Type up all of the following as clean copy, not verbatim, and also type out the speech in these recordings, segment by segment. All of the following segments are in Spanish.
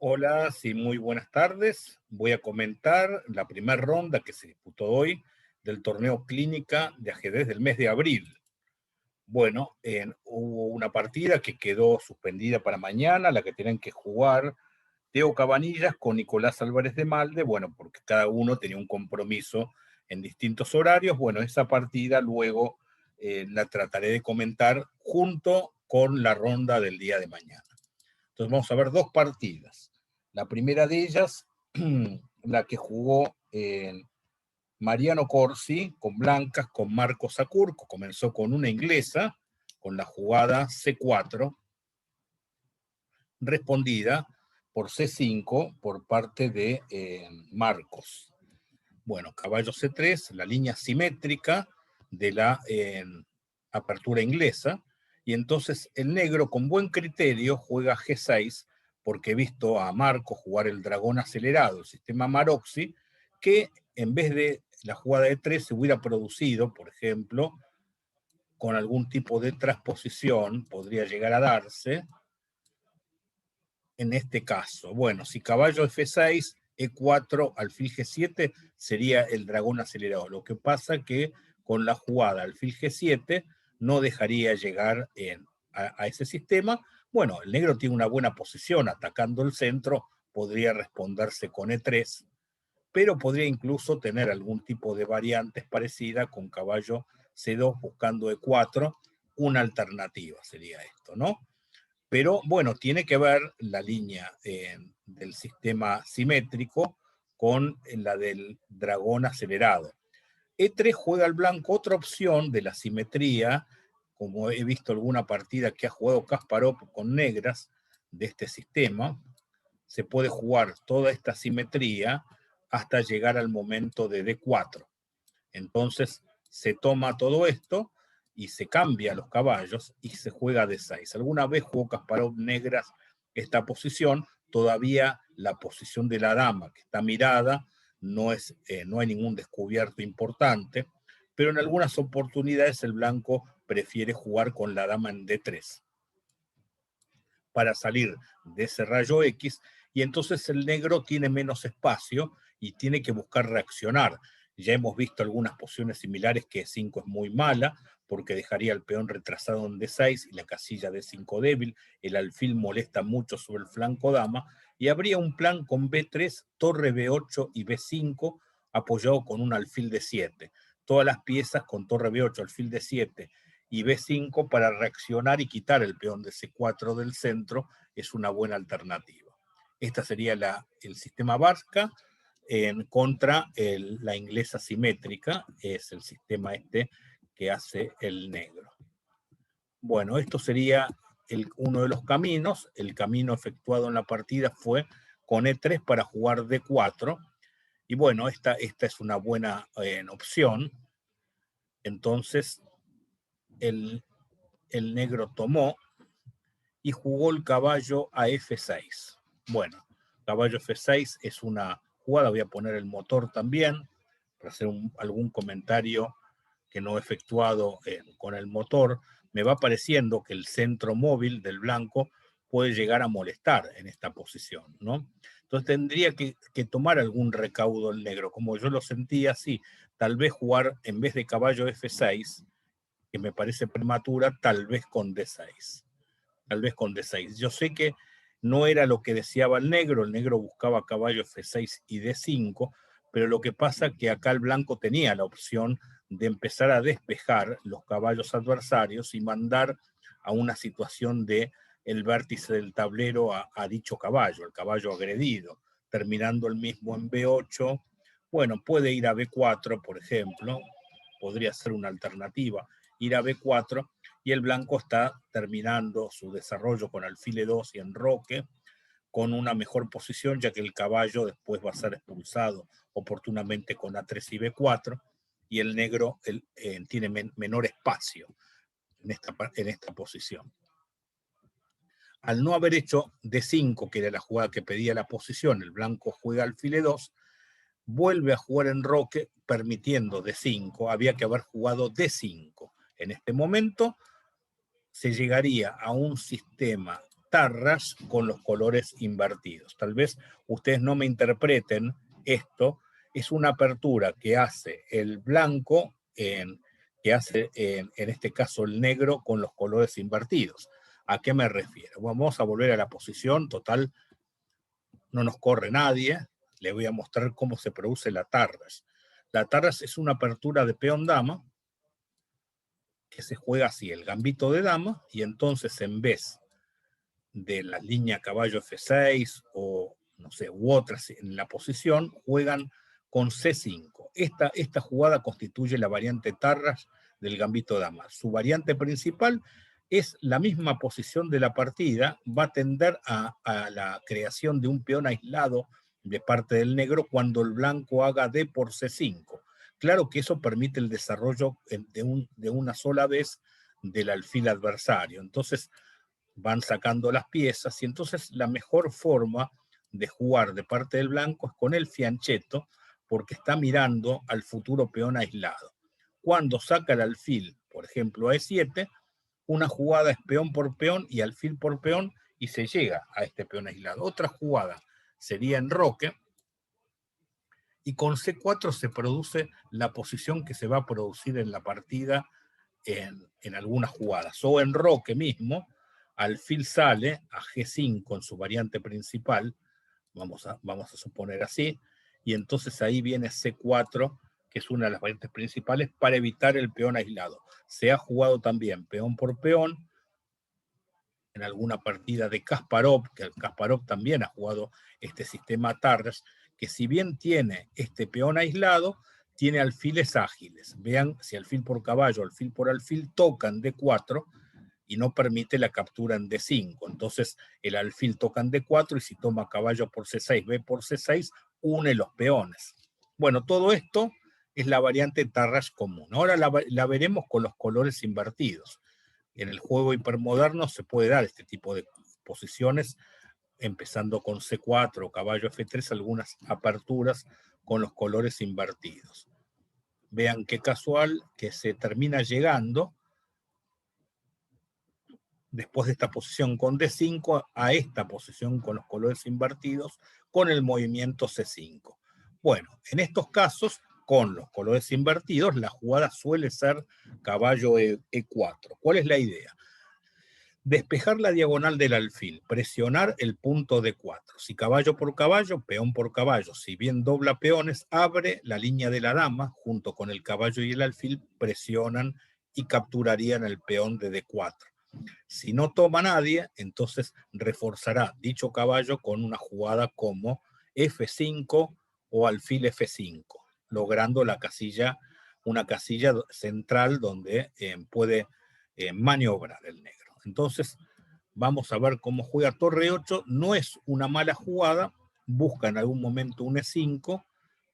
Hola, sí, muy buenas tardes. Voy a comentar la primera ronda que se disputó hoy del torneo Clínica de ajedrez del mes de abril. Bueno, hubo una partida que quedó suspendida para mañana, la que tienen que jugar Teo Cabanillas con Nicolás Álvarez de Malde, bueno, porque cada uno tenía un compromiso en distintos horarios. Bueno, esa partida luego la trataré de comentar junto con la ronda del día de mañana. Entonces vamos a ver dos partidas. La primera de ellas, la que jugó Mariano Corsi con blancas, con Marco Sacurco, comenzó con una inglesa, con la jugada C4, respondida por C5 por parte de Marcos. Bueno, caballo C3, la línea simétrica de la apertura inglesa, y entonces el negro con buen criterio juega G6, porque he visto a Marco jugar el dragón acelerado, el sistema Maroczy, que en vez de la jugada de 3 se hubiera producido, por ejemplo, con algún tipo de transposición, podría llegar a darse en este caso. Bueno, si caballo F6, E4, alfil G7 sería el dragón acelerado. Lo que pasa que con la jugada alfil G7 no dejaría llegar a ese sistema. Bueno, el negro tiene una buena posición atacando el centro, podría responderse con E3, pero podría incluso tener algún tipo de variantes parecida con caballo C2 buscando E4, una alternativa sería esto, ¿no? Pero bueno, tiene que ver la línea del sistema simétrico con la del dragón acelerado. E3 juega al blanco otra opción de la simetría, como he visto alguna partida que ha jugado Kasparov con negras de este sistema, se puede jugar toda esta simetría hasta llegar al momento de D4. Entonces se toma todo esto y se cambia los caballos y se juega de 6. Alguna vez jugó Kasparov negras esta posición, todavía la posición de la dama que está mirada no hay ningún descubierto importante, pero en algunas oportunidades el blanco prefiere jugar con la dama en D3 para salir de ese rayo X, y entonces el negro tiene menos espacio y tiene que buscar reaccionar. Ya hemos visto algunas posiciones similares que E5 es muy mala, porque dejaría el peón retrasado en D6 y la casilla D5 débil, el alfil molesta mucho sobre el flanco dama, y habría un plan con B3, torre B8 y B5, apoyado con un alfil D7. Todas las piezas con torre B8, alfil D7 y B5 para reaccionar y quitar el peón de C4 del centro es una buena alternativa. Esta sería el sistema Barca contra la inglesa simétrica, es el sistema este que hace el negro. Bueno, esto sería uno de los caminos. El camino efectuado en la partida fue con E3 para jugar D4. Y bueno, esta es una buena opción. Entonces, el negro tomó y jugó el caballo a F6. Bueno, caballo F6 es una jugada, voy a poner el motor también para hacer algún comentario que no he efectuado con el motor. Me va pareciendo que el centro móvil del blanco puede llegar a molestar en esta posición, ¿no? Entonces tendría que tomar algún recaudo el negro, como yo lo sentía así, tal vez jugar en vez de caballo F6, que me parece prematura, tal vez con D6. Tal vez con D6. Yo sé que no era lo que deseaba el negro buscaba caballo F6 y D5, pero lo que pasa es que acá el blanco tenía la opción de empezar a despejar los caballos adversarios y mandar a una situación de el vértice del tablero a dicho caballo, el caballo agredido, terminando el mismo en B8. Bueno, puede ir a B4, por ejemplo, podría ser una alternativa, ir a B4, y el blanco está terminando su desarrollo con alfil E2 y enroque, con una mejor posición, ya que el caballo después va a ser expulsado oportunamente con A3 y B4, y el negro tiene menor espacio en esta posición. Al no haber hecho D5, que era la jugada que pedía la posición, el blanco juega alfil E2, vuelve a jugar enroque permitiendo D5, había que haber jugado D5. En este momento se llegaría a un sistema tarras con los colores invertidos. Tal vez ustedes no me interpreten esto, es una apertura que hace el blanco, que hace en este caso el negro con los colores invertidos. ¿A qué me refiero? Vamos a volver a la posición, total, no nos corre nadie. Le voy a mostrar cómo se produce la tarras. La tarras es una apertura de peón dama, que se juega así, el gambito de dama, y entonces en vez de la línea caballo F6 o no sé, u otras en la posición, juegan con C5. Esta jugada constituye la variante tarras del gambito de dama. Su variante principal es la misma posición de la partida, va a tender a la creación de un peón aislado de parte del negro cuando el blanco haga D por C5. Claro que eso permite el desarrollo de una sola vez del alfil adversario. Entonces van sacando las piezas y entonces la mejor forma de jugar de parte del blanco es con el fianchetto porque está mirando al futuro peón aislado. Cuando saca el alfil, por ejemplo, a E7, una jugada es peón por peón y alfil por peón y se llega a este peón aislado. Otra jugada sería enroque, y con C4 se produce la posición que se va a producir en la partida en algunas jugadas. O enroque mismo, alfil sale a G5 en su variante principal, vamos a suponer así, y entonces ahí viene C4, que es una de las variantes principales, para evitar el peón aislado. Se ha jugado también peón por peón, en alguna partida de Kasparov, que Kasparov también ha jugado este sistema Tarras, que si bien tiene este peón aislado, tiene alfiles ágiles. Vean, si alfil por caballo, alfil por alfil, tocan D4 y no permite la captura en D5. Entonces el alfil toca en D4 y si toma caballo por C6, B por C6, une los peones. Bueno, todo esto es la variante Tarras común. Ahora la veremos con los colores invertidos. En el juego hipermoderno se puede dar este tipo de posiciones, empezando con C4 o caballo F3, algunas aperturas con los colores invertidos. Vean qué casual que se termina llegando, después de esta posición con D5, a esta posición con los colores invertidos, con el movimiento C5. Bueno, en estos casos, con los colores invertidos, la jugada suele ser caballo E4. ¿Cuál es la idea? Despejar la diagonal del alfil, presionar el punto D4. Si caballo por caballo, peón por caballo. Si bien dobla peones, abre la línea de la dama, junto con el caballo y el alfil, presionan y capturarían el peón de D4. Si no toma nadie, entonces reforzará dicho caballo con una jugada como F5 o alfil F5, logrando la casilla, una casilla central donde puede maniobrar el negro. Entonces, vamos a ver cómo juega torre 8. No es una mala jugada, busca en algún momento un E5,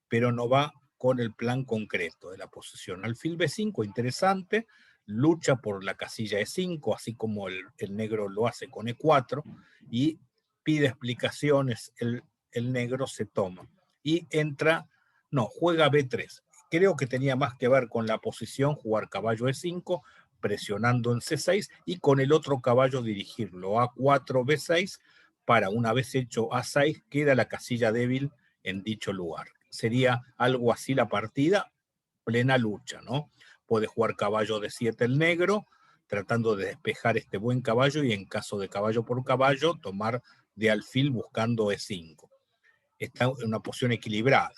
pero no va con el plan concreto de la posición. Alfil B5, interesante, lucha por la casilla E5, así como el negro lo hace con E4, y pide explicaciones, el negro se toma. Y entra, no, juega B3. Creo que tenía más que ver con la posición, jugar caballo E5, presionando en C6, y con el otro caballo dirigirlo A4, B6, para una vez hecho A6, queda la casilla débil en dicho lugar. Sería algo así la partida, plena lucha, ¿no? Puede jugar caballo de 7 el negro, tratando de despejar este buen caballo, y en caso de caballo por caballo, tomar de alfil buscando E5. Está en una posición equilibrada.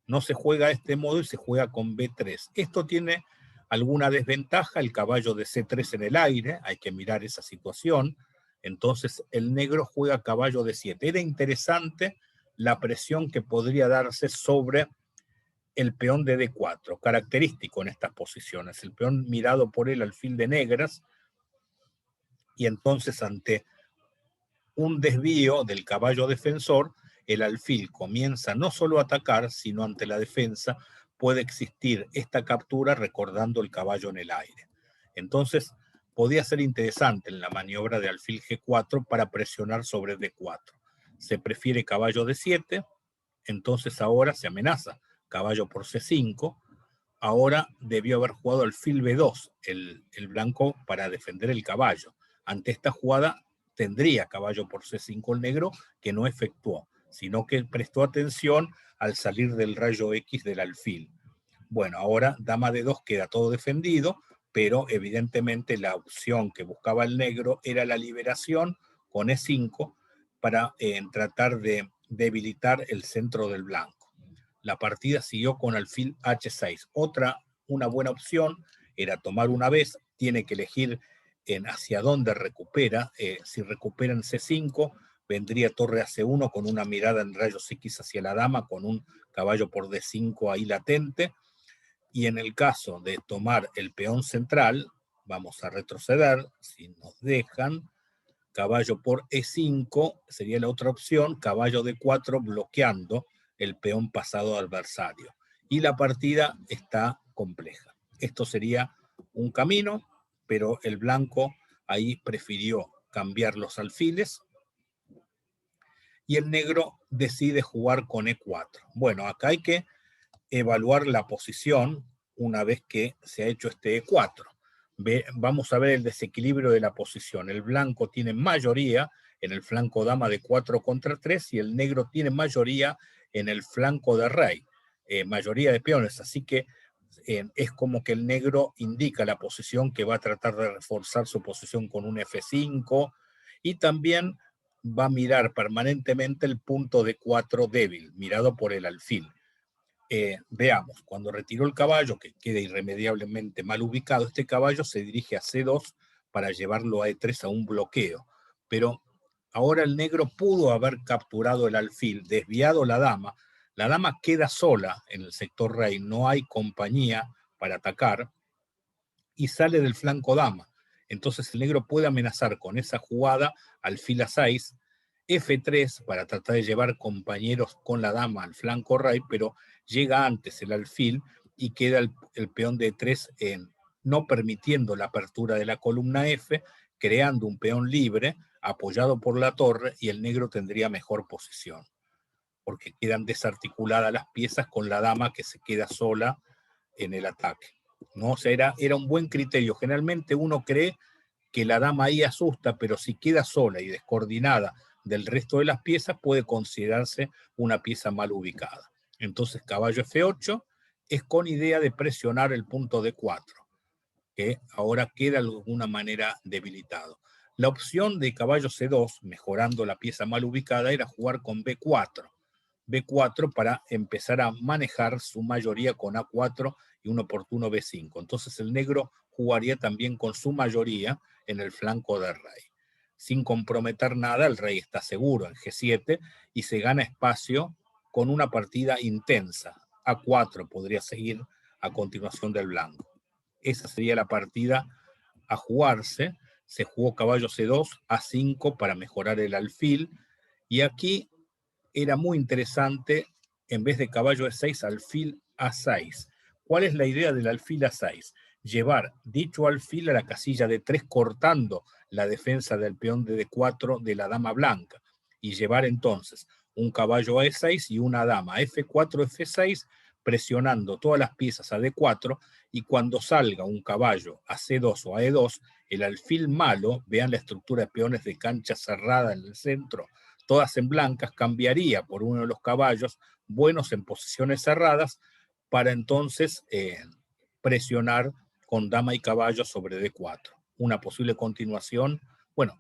No se juega de este modo y se juega con B3. Esto tiene alguna desventaja, el caballo de C3 en el aire, hay que mirar esa situación. Entonces el negro juega caballo de 7. Era interesante la presión que podría darse sobre el peón de D4, característico en estas posiciones, el peón mirado por el alfil de negras, y entonces ante un desvío del caballo defensor, el alfil comienza no solo a atacar, sino ante la defensa puede existir esta captura recordando el caballo en el aire. Entonces, podía ser interesante en la maniobra de alfil G4 para presionar sobre D4. Se prefiere caballo D7, entonces ahora se amenaza caballo por C5, ahora debió haber jugado alfil B2, el blanco, para defender el caballo. Ante esta jugada tendría caballo por C5 el negro, que no efectuó, sino que prestó atención al salir del rayo X del alfil. Bueno, ahora dama de 2 queda todo defendido, pero evidentemente la opción que buscaba el negro era la liberación con E5 para tratar de debilitar el centro del blanco. La partida siguió con alfil H6. Una buena opción era tomar una vez, tiene que elegir hacia dónde recupera. Si recupera en C5, vendría torre a C1 con una mirada en rayos X hacia la dama, con un caballo por D5 ahí latente. Y en el caso de tomar el peón central, vamos a retroceder, si nos dejan, caballo por E5 sería la otra opción, caballo D4 bloqueando el peón pasado adversario. Y la partida está compleja. Esto sería un camino, pero el blanco ahí prefirió cambiar los alfiles y el negro decide jugar con E4. Bueno, acá hay que evaluar la posición una vez que se ha hecho este E4. Vamos a ver el desequilibrio de la posición. El blanco tiene mayoría en el flanco dama de 4 contra 3 y el negro tiene mayoría en el flanco de rey, mayoría de peones, así que es como que el negro indica la posición que va a tratar de reforzar su posición con un F5 y también va a mirar permanentemente el punto de 4 débil, mirado por el alfil. Veamos, cuando retiró el caballo, que queda irremediablemente mal ubicado, este caballo se dirige a C2 para llevarlo a E3 a un bloqueo. Pero ahora el negro pudo haber capturado el alfil, desviado la dama queda sola en el sector rey, no hay compañía para atacar, y sale del flanco dama. Entonces el negro puede amenazar con esa jugada alfil a 6, F3 para tratar de llevar compañeros con la dama al flanco rey, pero llega antes el alfil y queda el peón de 3 no permitiendo la apertura de la columna F, creando un peón libre apoyado por la torre y el negro tendría mejor posición, porque quedan desarticuladas las piezas con la dama que se queda sola en el ataque. ¿No? O sea, era un buen criterio. Generalmente uno cree que la dama ahí asusta, pero si queda sola y descoordinada del resto de las piezas, puede considerarse una pieza mal ubicada. Entonces, caballo F8 es con idea de presionar el punto D4, que ahora queda de alguna manera debilitado. La opción de caballo C2, mejorando la pieza mal ubicada, era jugar con B4. B4 para empezar a manejar su mayoría con A4 y un oportuno B5. Entonces el negro jugaría también con su mayoría en el flanco del rey. Sin comprometer nada, el rey está seguro en G7 y se gana espacio con una partida intensa. A4 podría seguir a continuación del blanco. Esa sería la partida a jugarse. Se jugó caballo C2, A5 para mejorar el alfil. Y aquí era muy interesante, en vez de caballo E6, alfil A6. ¿Cuál es la idea del alfil A6? Llevar dicho alfil a la casilla de 3 cortando la defensa del peón de D4 de la dama blanca y llevar entonces un caballo a E6 y una dama F4, F6 presionando todas las piezas a D4 y cuando salga un caballo a C2 o a E2, el alfil malo, vean la estructura de peones de cancha cerrada en el centro, todas en blancas, cambiaría por uno de los caballos buenos en posiciones cerradas para entonces presionar con dama y caballo sobre D4. Una posible continuación, bueno,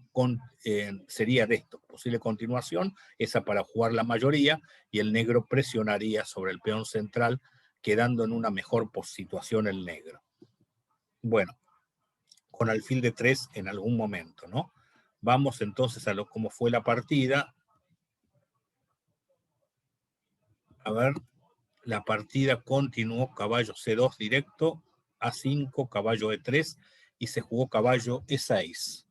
sería de esto, posible continuación, esa para jugar la mayoría, y el negro presionaría sobre el peón central, quedando en una mejor situación el negro. Bueno, con alfil de 3 en algún momento, ¿no? Vamos entonces a cómo fue la partida. A ver, la partida continuó caballo C2 directo, A5, caballo E3 y se jugó caballo E6.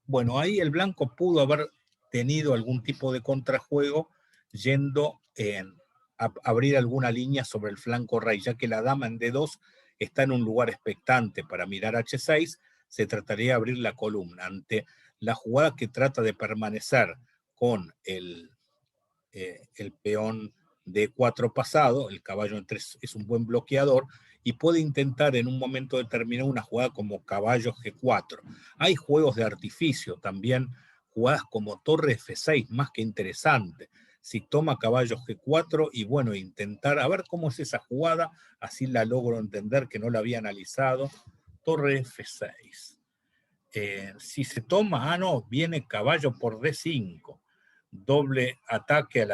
Bueno, ahí el blanco pudo haber tenido algún tipo de contrajuego yendo a abrir alguna línea sobre el flanco rey, ya que la dama en D2 está en un lugar expectante para mirar H6, se trataría de abrir la columna. Ante la jugada que trata de permanecer con el peón D4 pasado, el caballo en 3 es un buen bloqueador, y puede intentar en un momento determinado una jugada como caballo G4. Hay juegos de artificio también jugadas como torre F6, más que interesante. Si toma caballo G4 y bueno, intentar, a ver cómo es esa jugada, así la logro entender que no la había analizado. Torre F6. Si se toma, no, viene caballo por D5. Doble ataque a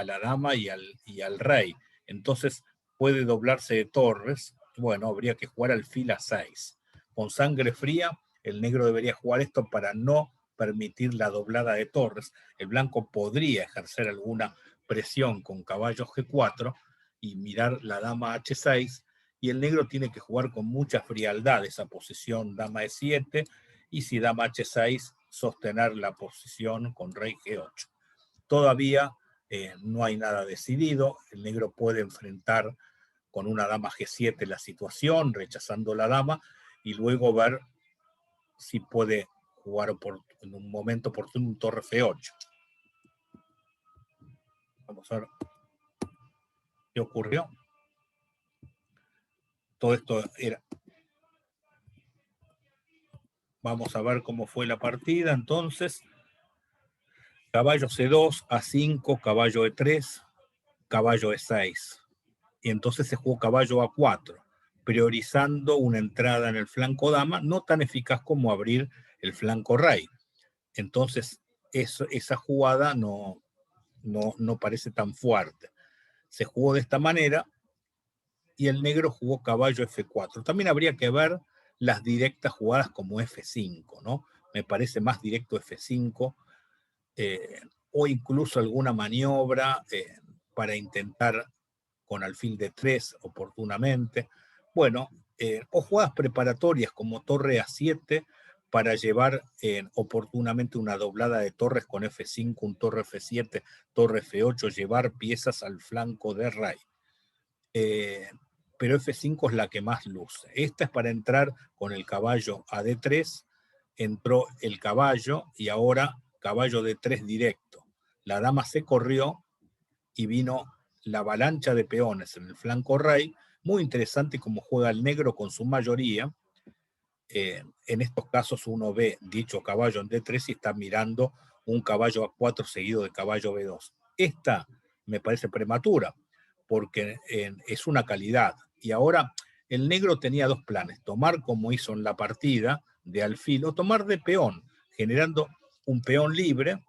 la dama y al rey. Entonces puede doblarse de torres. Bueno, habría que jugar alfil a 6. Con sangre fría, el negro debería jugar esto para no permitir la doblada de torres. El blanco podría ejercer alguna presión con caballo G4 y mirar la dama H6, y el negro tiene que jugar con mucha frialdad esa posición dama E7, y si dama H6, sostener la posición con rey G8. Todavía no hay nada decidido, el negro puede enfrentar con una dama G7 la situación, rechazando la dama, y luego ver si puede jugar en un momento oportuno un torre F8. Vamos a ver qué ocurrió. Todo esto era... Vamos a ver cómo fue la partida. Entonces, caballo C2, A5, caballo E3, caballo E6. Y entonces se jugó caballo A4, priorizando una entrada en el flanco dama, no tan eficaz como abrir el flanco rey. Entonces, esa jugada no parece tan fuerte. Se jugó de esta manera y el negro jugó caballo F4. También habría que ver las directas jugadas como F5, ¿no? Me parece más directo F5, o incluso alguna maniobra para intentar con alfil de 3 oportunamente. Bueno, o jugadas preparatorias como torre A7 para llevar oportunamente una doblada de torres con F5, un torre F7, torre F8, llevar piezas al flanco de rey. Pero F5 es la que más luce. Esta es para entrar con el caballo a D3, entró el caballo y ahora caballo D3 directo. La dama se corrió y vino la avalancha de peones en el flanco rey. Muy interesante cómo juega el negro con su mayoría. En estos casos uno ve dicho caballo en D3 y está mirando un caballo A4 seguido de caballo B2. Esta me parece prematura, porque es una calidad. Y ahora el negro tenía dos planes: tomar como hizo en la partida de alfil, o tomar de peón, generando un peón libre,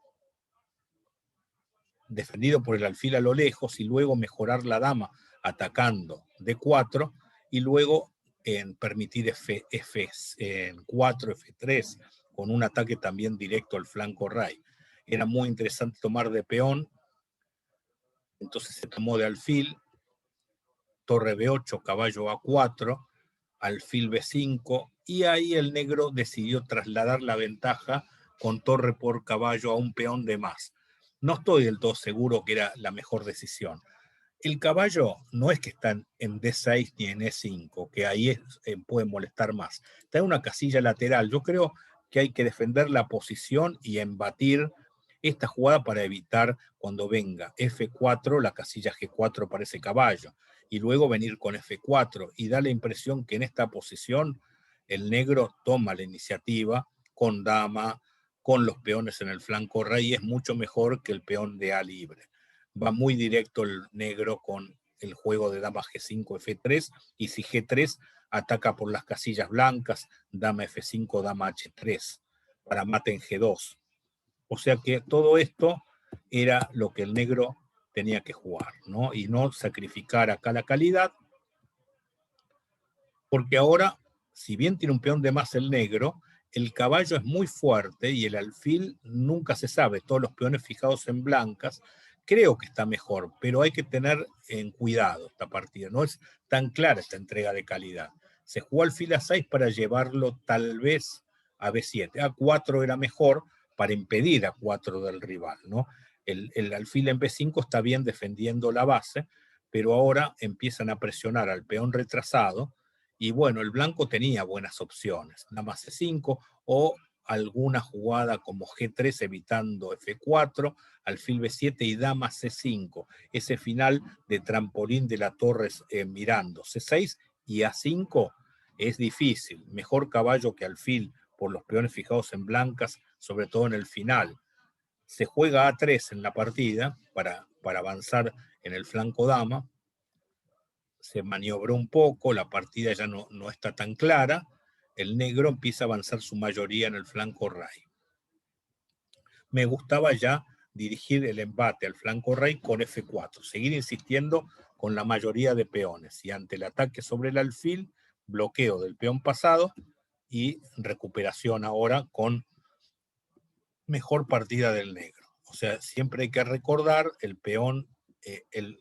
defendido por el alfil a lo lejos, y luego mejorar la dama atacando D4, y luego permitir F4, F3, con un ataque también directo al flanco rey. Era muy interesante tomar de peón, entonces se tomó de alfil, torre B8, caballo A4, alfil B5, y ahí el negro decidió trasladar la ventaja con torre por caballo a un peón de más. No estoy del todo seguro que era la mejor decisión. El caballo no es que está en D6 ni en E5, que ahí puede molestar más. Está en una casilla lateral. Yo creo que hay que defender la posición y embatir esta jugada para evitar cuando venga F4, la casilla G4 para ese caballo, y luego venir con F4, y da la impresión que en esta posición el negro toma la iniciativa con dama, con los peones en el flanco rey, es mucho mejor que el peón de A libre. Va muy directo el negro con el juego de dama G5, F3, y si G3 ataca por las casillas blancas, dama F5, dama H3, para mate en G2. O sea que todo esto era lo que el negro tenía que jugar, ¿no? Y no sacrificar acá la calidad, porque ahora, si bien tiene un peón de más el negro, el caballo es muy fuerte y el alfil nunca se sabe, todos los peones fijados en blancas. Creo que está mejor, pero hay que tener en cuidado esta partida, no es tan clara esta entrega de calidad. Se jugó alfil A6 para llevarlo tal vez a B7, A4 era mejor para impedir A4 del rival, ¿no? El alfil en B5 está bien defendiendo la base, pero ahora empiezan a presionar al peón retrasado, y bueno, el blanco tenía buenas opciones, dama C5 o alguna jugada como G3 evitando F4, alfil B7 y dama C5. Ese final de trampolín de la torre mirando C6 y A5 es difícil. Mejor caballo que alfil por los peones fijados en blancas, sobre todo en el final. se juega A3 en la partida para avanzar en el flanco dama, se maniobró un poco, la partida ya no está tan clara, el negro empieza a avanzar su mayoría en el flanco rey. Me gustaba ya dirigir el embate al flanco rey con F4, seguir insistiendo con la mayoría de peones, y ante el ataque sobre el alfil, bloqueo del peón pasado y recuperación ahora con mejor partida del negro. O sea, siempre hay que recordar el peón,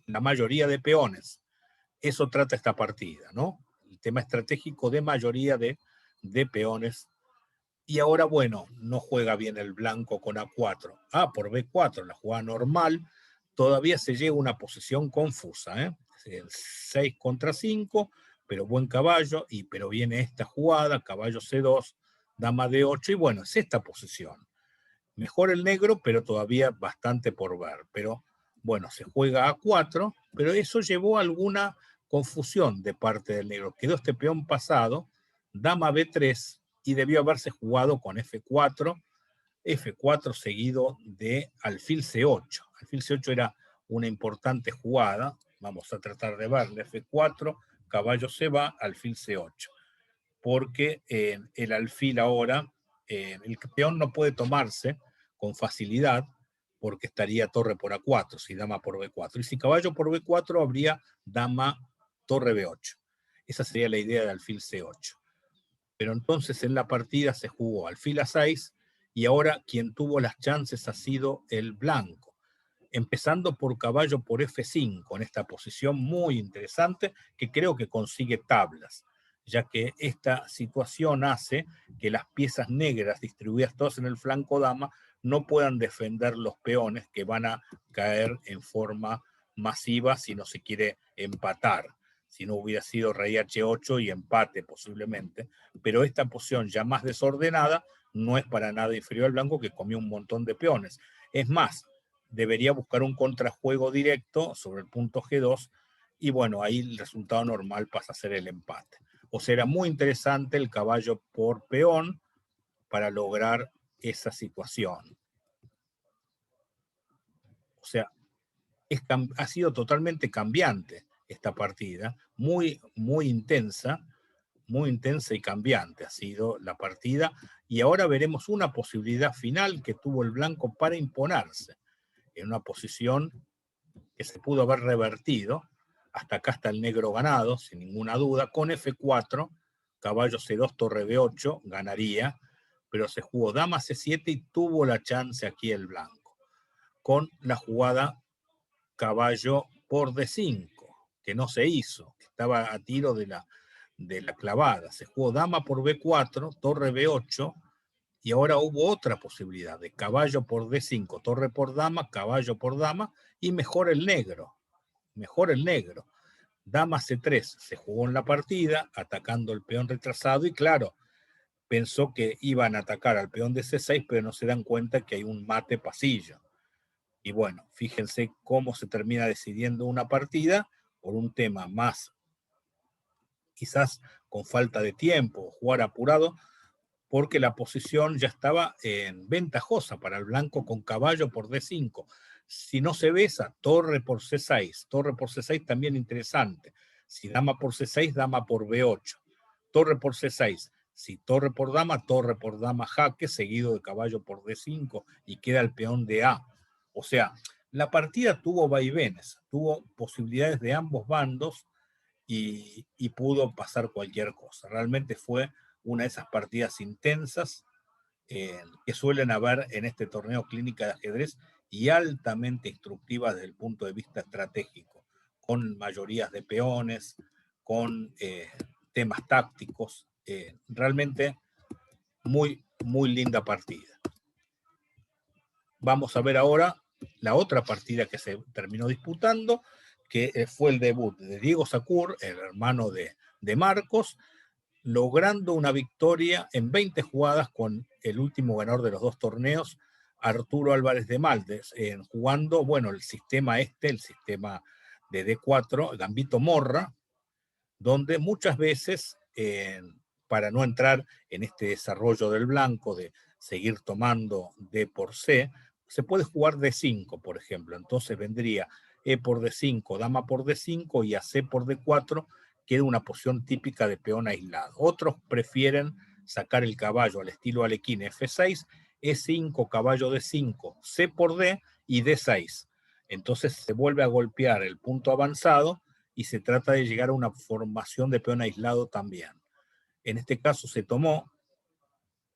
la mayoría de peones. Eso trata esta partida, ¿no? El tema estratégico de mayoría de peones. Y ahora, bueno, no juega bien el blanco con A4. Por B4, la jugada normal, todavía se llega a una posición confusa, ¿eh? 6 contra 5, pero buen caballo, pero viene esta jugada, caballo C2, dama D8, y bueno, es esta posición. Mejor el negro, pero todavía bastante por ver. Pero bueno, se juega A4, pero eso llevó a alguna confusión de parte del negro. Quedó este peón pasado, dama B3, y debió haberse jugado con F4, F4 seguido de alfil C8. Alfil C8 era una importante jugada. Vamos a tratar de verle. F4, caballo se va, alfil C8. Porque el alfil ahora, el peón no puede tomarse con facilidad porque estaría torre por A4, si dama por B4. Y si caballo por B4, habría dama torre B8. Esa sería la idea de alfil C8. Pero entonces en la partida se jugó alfil A6 y ahora quien tuvo las chances ha sido el blanco, empezando por caballo por F5, en esta posición muy interesante que creo que consigue tablas, ya que esta situación hace que las piezas negras distribuidas todas en el flanco dama no puedan defender los peones que van a caer en forma masiva si no se quiere empatar, si no hubiera sido rey H8 y empate posiblemente, pero esta posición ya más desordenada no es para nada inferior al blanco, que comió un montón de peones. Es más, debería buscar un contrajuego directo sobre el punto G2 y bueno, ahí el resultado normal pasa a ser el empate. O sea, era muy interesante el caballo por peón para lograr esa situación. O sea, ha sido totalmente cambiante esta partida, muy intensa y cambiante ha sido la partida, y ahora veremos una posibilidad final que tuvo el blanco para imponerse en una posición que se pudo haber revertido. Hasta acá está el negro ganado, sin ninguna duda. Con F4, caballo C2, torre B8, ganaría, pero se jugó dama C7 y tuvo la chance aquí el blanco. Con la jugada caballo por D5, que no se hizo, que estaba a tiro de la clavada. Se jugó dama por B4, torre B8, y ahora hubo otra posibilidad de caballo por D5, torre por dama, caballo por dama, y mejor el negro. Dama C3 se jugó en la partida, atacando el peón retrasado, y claro, pensó que iban a atacar al peón de C6, pero no se dan cuenta que hay un mate pasillo. Y bueno, fíjense cómo se termina decidiendo una partida por un tema más, quizás con falta de tiempo, jugar apurado, porque la posición ya estaba ventajosa para el blanco con caballo por D5. Si no se besa, torre por C6. Torre por C6 también interesante. Si dama por C6, dama por B8. Torre por C6. Si torre por dama jaque, seguido de caballo por D5 y queda el peón de A. O sea, la partida tuvo vaivenes, tuvo posibilidades de ambos bandos y pudo pasar cualquier cosa. Realmente fue una de esas partidas intensas que suelen haber en este torneo Clínica de Ajedrez y altamente instructivas desde el punto de vista estratégico, con mayorías de peones, con temas tácticos. Realmente muy linda partida. Vamos a ver ahora la otra partida que se terminó disputando, que fue el debut de Diego Sacur, el hermano de Marcos, logrando una victoria en 20 jugadas con el último ganador de los dos torneos, Arturo Álvarez de Maldes, jugando, bueno, el sistema el sistema de D4, Gambito Morra, donde muchas veces, para no entrar en este desarrollo del blanco, de seguir tomando D por C, se puede jugar D5, por ejemplo. Entonces vendría E por D5, dama por D5 y a C por D4 queda una posición típica de peón aislado. Otros prefieren sacar el caballo al estilo Alekhine F6, E5, caballo D5, C por D y D6. Entonces se vuelve a golpear el punto avanzado y se trata de llegar a una formación de peón aislado también. En este caso se tomó,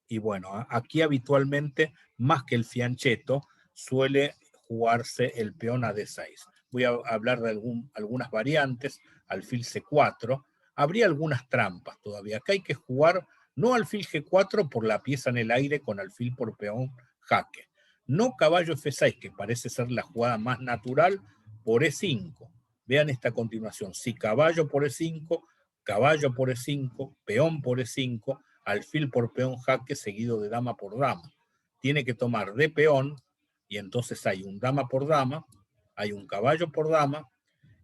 y bueno, aquí habitualmente, más que el fianchetto, suele jugarse el peón a D6. Voy a hablar de algunas variantes, alfil C4. Habría algunas trampas todavía. Acá hay que jugar no alfil G4 por la pieza en el aire con alfil por peón jaque. No caballo F6, que parece ser la jugada más natural, por E5. Vean esta continuación. Si caballo por E5, caballo por E5, peón por E5, alfil por peón jaque seguido de dama por dama. Tiene que tomar de peón y entonces hay un dama por dama, hay un caballo por dama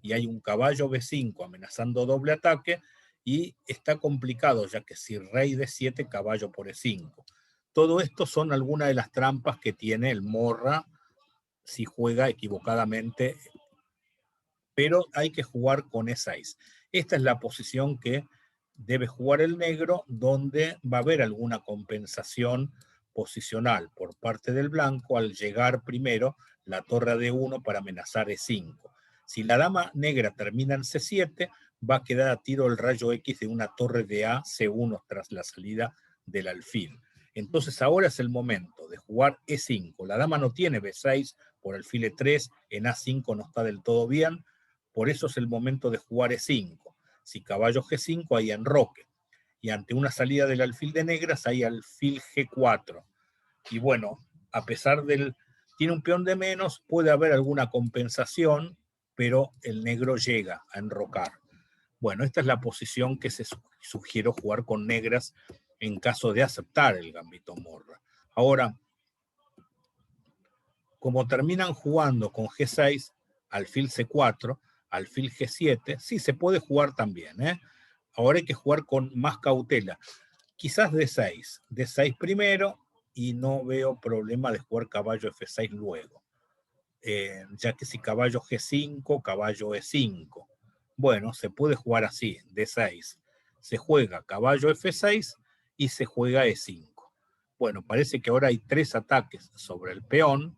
y hay un caballo B5 amenazando doble ataque y está complicado ya que si rey D7, caballo por E5. Todo esto son algunas de las trampas que tiene el morra si juega equivocadamente, pero hay que jugar con E6. Esta es la posición que debe jugar el negro, donde va a haber alguna compensación posicional por parte del blanco al llegar primero la torre D1 para amenazar E5. Si la dama negra termina en C7, va a quedar a tiro el rayo X de una torre de A C1 tras la salida del alfil. Entonces ahora es el momento de jugar E5. La dama no tiene B6 por alfil E3, en A5 no está del todo bien, por eso es el momento de jugar E5. Si caballo G5 hay enroque. Y ante una salida del alfil de negras hay alfil G4. Y bueno, a pesar del... tiene un peón de menos, puede haber alguna compensación, pero el negro llega a enrocar. Bueno, esta es la posición que se sugiere jugar con negras en caso de aceptar el gambito morra. Ahora, como terminan jugando con G6, alfil C4, alfil G7, sí se puede jugar también, ¿eh? Ahora hay que jugar con más cautela. Quizás D6, D6 primero y no veo problema de jugar caballo F6 luego. Ya que si caballo G5, caballo E5. Bueno, se puede jugar así, D6. Se juega caballo F6 y se juega E5. Bueno, parece que ahora hay 3 ataques sobre el peón.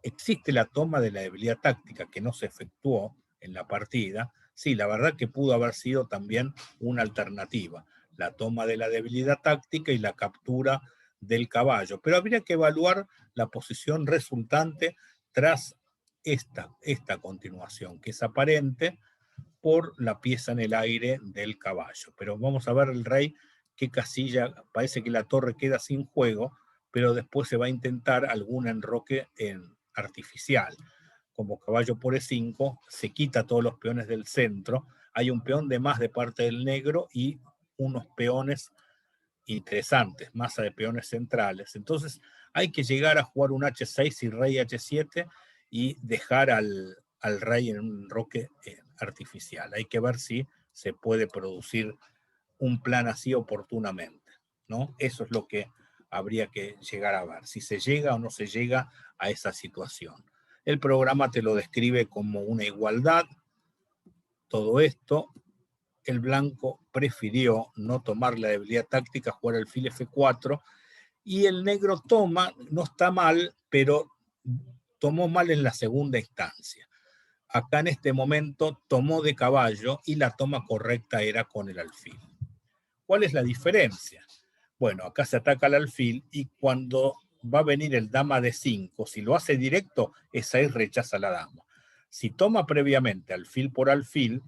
Existe la toma de la debilidad táctica que no se efectuó en la partida. Sí, la verdad que pudo haber sido también una alternativa, la toma de la debilidad táctica y la captura del caballo, pero habría que evaluar la posición resultante tras esta continuación, que es aparente por la pieza en el aire del caballo. Pero vamos a ver el rey, qué casilla, parece que la torre queda sin juego, pero después se va a intentar algún enroque artificial. Como caballo por E5, se quita todos los peones del centro, hay un peón de más de parte del negro y unos peones interesantes, masa de peones centrales. Entonces hay que llegar a jugar un H6 y rey H7 y dejar al rey en un enroque artificial. Hay que ver si se puede producir un plan así oportunamente, ¿no? Eso es lo que habría que llegar a ver, si se llega o no se llega a esa situación. El programa te lo describe como una igualdad, todo esto. El blanco prefirió no tomar la debilidad táctica, jugar alfil F4, y el negro toma, no está mal, pero tomó mal en la segunda instancia. Acá en este momento tomó de caballo y la toma correcta era con el alfil. ¿Cuál es la diferencia? Bueno, acá se ataca el alfil y cuando va a venir el dama de 5, si lo hace directo, esa es rechaza la dama. Si toma previamente alfil por alfil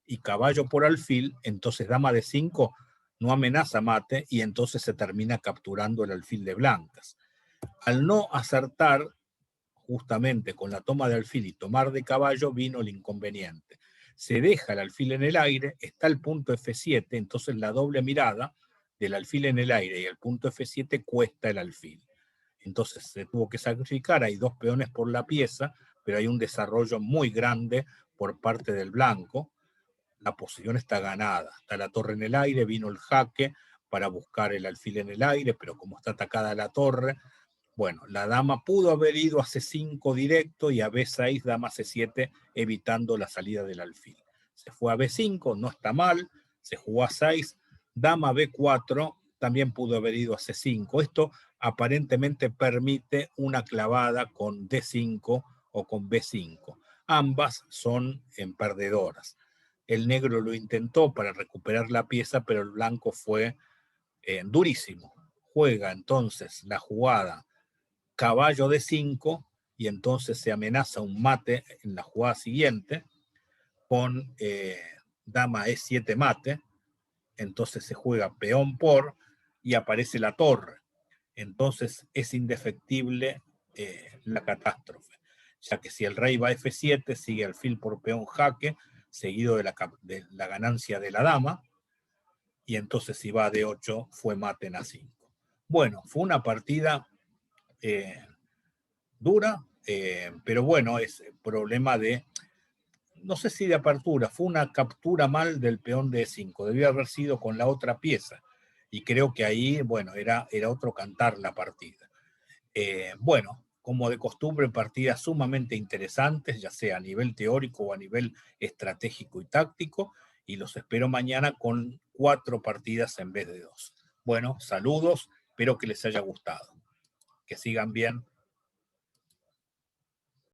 y caballo por alfil, entonces dama de 5 no amenaza mate y entonces se termina capturando el alfil de blancas. Al no acertar justamente con la toma de alfil y tomar de caballo vino el inconveniente. Se deja el alfil en el aire, está el punto F7, entonces la doble mirada del alfil en el aire y el punto F7 cuesta el alfil. Entonces se tuvo que sacrificar, hay 2 peones por la pieza, pero hay un desarrollo muy grande por parte del blanco. La posición está ganada, está la torre en el aire, vino el jaque para buscar el alfil en el aire, pero como está atacada la torre, Bueno, la dama pudo haber ido a C5 directo y a B6, dama C7, evitando la salida del alfil. Se fue a B5, no está mal, se jugó a 6, dama B4, también pudo haber ido a C5. Esto aparentemente permite una clavada con D5 o con B5. Ambas son perdedoras. El negro lo intentó para recuperar la pieza, pero el blanco fue durísimo. Juega entonces la jugada caballo D5 y entonces se amenaza un mate en la jugada siguiente con dama E7 mate, entonces se juega peón por y aparece la torre. Entonces es indefectible la catástrofe, ya que si el rey va a F7, sigue alfil por peón jaque, seguido de la ganancia de la dama, y entonces si va a D8, fue mate en A5. Bueno, fue una partida dura, pero bueno, es problema de, no sé si de apertura, fue una captura mal del peón de E5, debió haber sido con la otra pieza, y creo que ahí, bueno, era otro cantar la partida. Bueno, como de costumbre, partidas sumamente interesantes, ya sea a nivel teórico o a nivel estratégico y táctico, y los espero mañana con 4 partidas en vez de 2. Bueno, saludos, espero que les haya gustado. Que sigan bien.